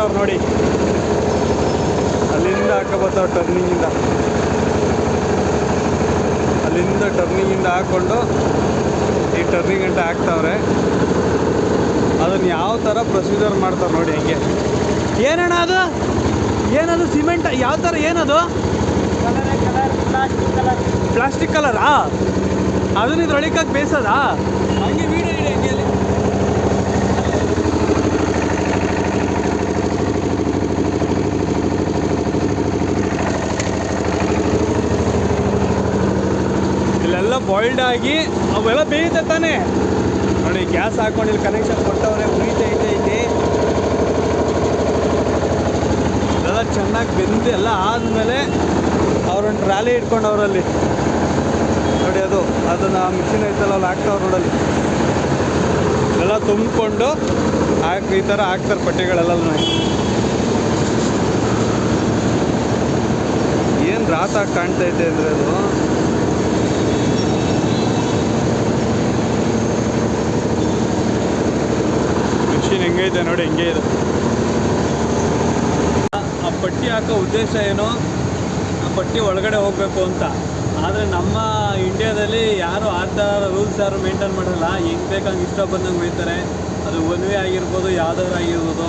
ಹಾಕ್ತಾವ್ರು ನೋಡಿ, ಅಲ್ಲಿಂದ ಹಾಕೋಬರ್ತಾವ್ರು ಟರ್ನಿಂಗಿಂದ ಹಾಕ್ಕೊಂಡು ಈ ಟರ್ನಿಂಗ್ ಗಂಟೆ ಹಾಕ್ತಾವ್ರೆ. ಅದನ್ನು ಯಾವ ಥರ ಪ್ರೊಸೀಜರ್ ಮಾಡ್ತಾರೆ ನೋಡಿ ಹೆಂಗೆ. ಏನಣ್ಣ ಅದು, ಏನದು ಸಿಮೆಂಟ್ ಯಾವ ಥರ, ಏನದು ಪ್ಲಾಸ್ಟಿಕ್ ಕಲರಾ? ಅದನ್ನ ಇದ್ರೊಳಿಕಾಗಿ ಬೇಯಿಸೋದಾ? ಹಂಗೆ ವೀಡಿಯೋ ಇದೆ ಹೆಂಗೆ ಅಲ್ಲಿ. ಇಲ್ಲೆಲ್ಲ ಬಾಯ್ಲ್ಡ್ ಆಗಿ ಅವೆಲ್ಲ ಬೇಯುತ್ತೆ ತಾನೆ ನೋಡಿ. ಗ್ಯಾಸ್ ಹಾಕೊಂಡು ಇಲ್ಲಿ ಕನೆಕ್ಷನ್ ಕೊಟ್ಟವ್ರೆ, ಉರಿತೈತೆ ಇಲ್ಲಿ. ಇದೆಲ್ಲ ಚೆನ್ನಾಗಿ ಬೆಂದು ಎಲ್ಲ ಆದಮೇಲೆ ಅವ್ರೊಂದು ಟ್ರಾಲಿ ಇಟ್ಕೊಂಡು ಅವರಲ್ಲಿ ನೋಡಿ, ಅದನ್ನು ಮಿಷಿನ್ ಐತಲ್ಲ ಅಲ್ಲಿ ಹಾಕ್ತಾವ್ರು ನೋಡಲ್ಲಿ. ಎಲ್ಲ ತುಂಬಿಕೊಂಡು ಈ ಥರ ಹಾಕ್ತಾರೆ ಪಟ್ಟಿಗಳೆಲ್ಲ. ಏನು ರಾತಾಗಿ ಕಾಣ್ತೈತೆ ಅಂದರೆ ಅದು ಮಿಷಿನ್ ಹೆಂಗೈತೆ ನೋಡಿ, ಹೆಂಗೆ ಇದೆ. ಆ ಪಟ್ಟಿ ಹಾಕೋ ಉದ್ದೇಶ ಏನು, ಆ ಪಟ್ಟಿ ಒಳಗಡೆ ಹೋಗಬೇಕು ಅಂತ. ಆದರೆ ನಮ್ಮ ಇಂಡಿಯಾದಲ್ಲಿ ಯಾರು ಆ ಥರ ರೂಲ್ಸ್ ಯಾರು ಮೇಂಟೈನ್ ಮಾಡಲ್ಲ. ಹೆಂಗೆ ಬೇಕಂಗೆ ಇಷ್ಟ ಬಂದಂಗೆ ಮೇಯ್ತಾರೆ. ಅದು ಒನ್ ವೇ ಆಗಿರ್ಬೋದು, ಯಾವುದಾದ್ರು ಆಗಿರ್ಬೋದು.